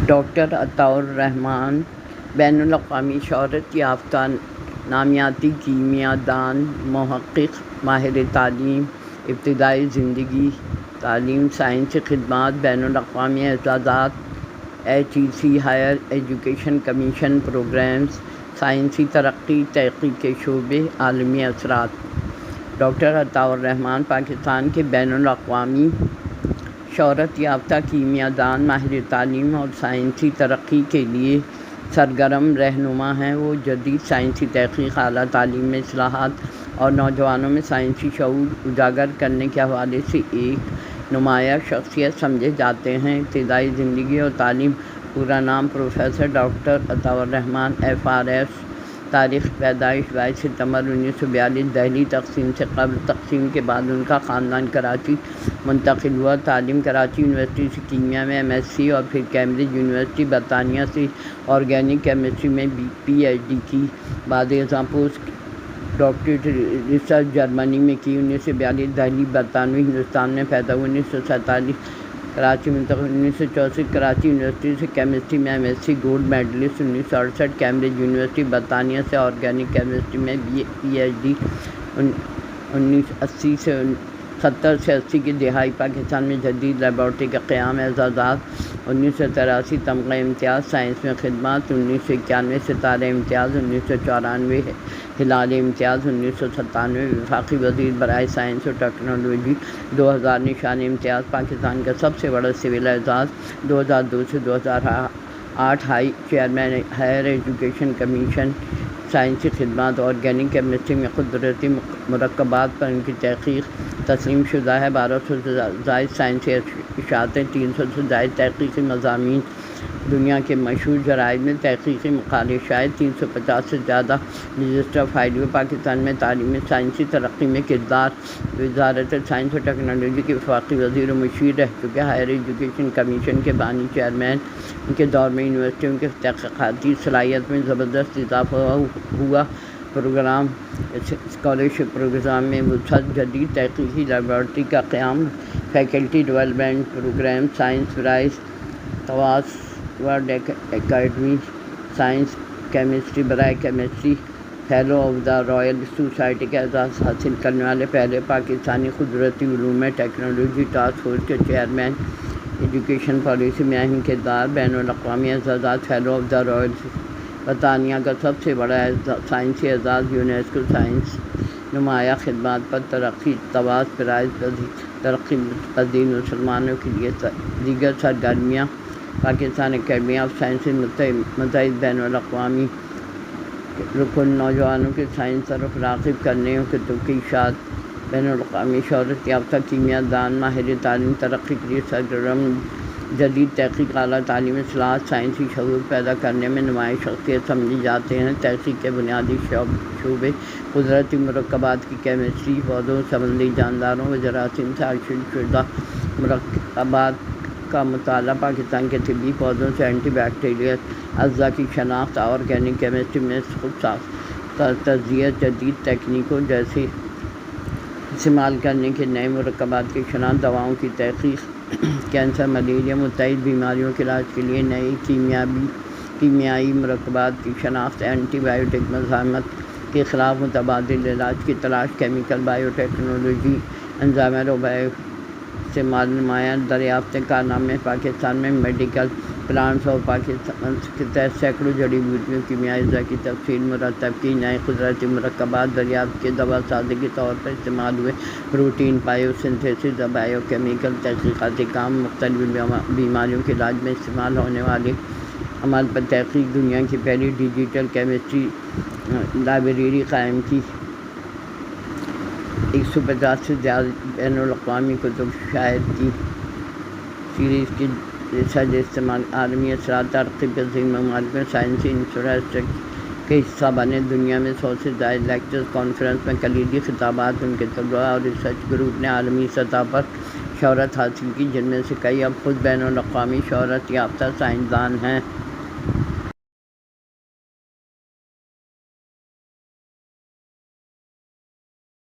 Doctor عطاء الرحمن بین الاقوامی شہرت یافتہ نامیاتی کیمیا دان، محقق، ماہر تعلیم، ابتدائی زندگی تعلیم، سائنسی خدمات، بین الاقوامی اعزازات، HEC higher education commission programmes, سائنسی ترقی تحقیق کے شعبے، عالمی اثرات۔ ڈاکٹر عطاء الرحمن پاکستان کے بین الاقوامی شہرت یافتہ کیمیا دان، ماہر تعلیم اور سائنسی ترقی کے لیے سرگرم رہنما ہیں۔ وہ جدید سائنسی تحقیق، اعلیٰ تعلیم میں اصلاحات اور نوجوانوں میں سائنسی شعور اجاگر کرنے کے حوالے سے ایک نمایاں شخصیت سمجھے جاتے ہیں۔ ابتدائی زندگی اور تعلیم۔ پورا نام پروفیسر ڈاکٹر عطاء الرحمن FRS۔ تاریخ پیدائش 22 ستمبر 1942 دہلی۔ تقسیم سے قبل، تقسیم کے بعد ان کا خاندان کراچی منتقل ہوا۔ تعلیم کراچی یونیورسٹی سے کیمیا میں MSc اور پھر کیمبرج یونیورسٹی برطانیہ سے آرگینک کیمسٹری میں PhD کی۔ بعد ازاں پوسٹ ڈاکٹریٹ ریسرچ جرمنی میں کی۔ 1942 دہلی برطانوی ہندوستان میں پیدا ہوئے۔ 1947 کراچی منتقل۔ 1964 کراچی یونیورسٹی سے کیمسٹری میں MSc gold medallist. 1968 Cambridge university برطانیہ سے آرگینک کیمسٹری میں PhD۔ 1970 سے 80 کی دہائی پاکستان میں جدید لیبارٹری کا قیام۔ اعزازات: 1983 تمغہ امتیاز سائنس میں خدمات، 1991 ستارہ امتیاز، 1994 ہلال امتیاز، 1997 وفاقی وزیر برائے سائنس و ٹیکنالوجی، 2000 نشان امتیاز پاکستان کا سب سے بڑا سول اعزاز، 2002 سے 2008 چیئرمین ہائر ایجوکیشن کمیشن، سائنسی خدمات، آرگینک کیمسٹری میں قدرتی مرکبات پر ان کی تحقیق تسلیم شدہ ہے۔ 1200 سے زائد سائنسی اشاعتیں، 300 سے زائد تحقیقی مضامین، دنیا کے مشہور جرائد میں تحقیقی مقالے شائع، 350 سے زیادہ رجسٹر فائل ہوئے۔ پاکستان میں تعلیمی سائنسی ترقی میں کردار۔ وزارت سائنس و ٹیکنالوجی کے وفاقی وزیر و مشیر رہ چکے۔ ہائر ایجوکیشن کمیشن کے بانی چیئرمین۔ ان کے دور میں یونیورسٹیوں کی تحقیقاتی صلاحیت میں زبردست اضافہ ہوا۔ پروگرام اسکالرشپ پروگرام میں وسعت، جدید تحقیقی لیبارٹری کا قیام، faculty development program, science prize, TWAS World Academy science chemistry برائے chemistry fellow of the Royal Society کا اعزاز حاصل کرنے والے پہلے پاکستانی۔ قدرتی علوم میں ٹیکنالوجی ٹاسک فورس کے چیئرمین۔ ایجوکیشن پالیسی میں اہم کردار۔ بین الاقوامی اعزازات: فیلو آف دا رائل برطانیہ کا سب سے بڑا سائنسی اعزاز، یونیسکو سائنس نمایاں خدمات پر ترقی، تواس پرائز، ترقی پذیر مسلمانوں کے لیے دیگر سرگرمیاں، پاکستان اکیڈمی آف سائنسز متحد بین الاقوامی رکن، نوجوانوں کے سائنس طرف راغب کرنے کتب کی اشاعت، بین الاقوامی شہرت یافتہ کیمیا دان، ماہر تعلیم ترقی کے لیے سرگرم، جدید تحقیق، اعلیٰ تعلیمی اصلاحات، سائنسی شعور پیدا کرنے میں نمایاں شخصیت سمجھے جاتے ہیں۔ تحقیق کے بنیادی شعبے: قدرتی مرکبات کی کیمسٹری، پودوں، سمندری جانداروں و جراثیم سے حاصل شدہ مرکبات کا مطالعہ، پاکستان کے طبی پودوں سے اینٹی بیکٹیریل اجزاء کی شناخت، آرگینک کیمسٹری میں خود ساخت تجزیہ، جدید تکنیکوں جیسے استعمال کرنے کے نئے مرکبات کی شناخت، دواؤں کی تحقیق، کینسر، ملیریا متعدد بیماریوں کے علاج کے لیے نئے کیمیائی مرکبات کی شناخت، اینٹی بائیوٹک مزاحمت کے خلاف متبادل علاج کی تلاش، کیمیکل بائیو ٹیکنالوجی، انزائمر و بائیو استعمال، نمایاں دریافتیں، کارنامے۔ پاکستان میں میڈیکل پلانٹس اور پاکستان کے تحت سینکڑوں جڑی بوٹیوں، کیمیائی اجزاء کی تفصیل مرتب کی۔ نئے قدرتی مرکبات دریافت کے دوا سازی کے طور پر استعمال ہوئے۔ Protein bio synthesis, bio chemical تحقیقاتی کام، مختلف بیماریوں کے علاج میں استعمال ہونے والے عمل پر تحقیق، دنیا کی پہلی ڈیجیٹل کیمسٹری لائبریری قائم کی۔ 150 سے زیادہ بین الاقوامی کتب شائع کی۔ سیریز کی ریسرچ استعمال، عالمی اثرات، ترقی پذیر ممالک میں سائنسی انفراسٹرکچر کے حصہ بنے۔ دنیا میں 100 سے زائد لیکچرز، کانفرنس میں کلیدی خطابات۔ ان کے طلباء اور ریسرچ گروپ نے عالمی سطح پر شہرت حاصل کی، جن میں سے کئی اب خود بین الاقوامی شہرت یافتہ سائنسدان ہیں۔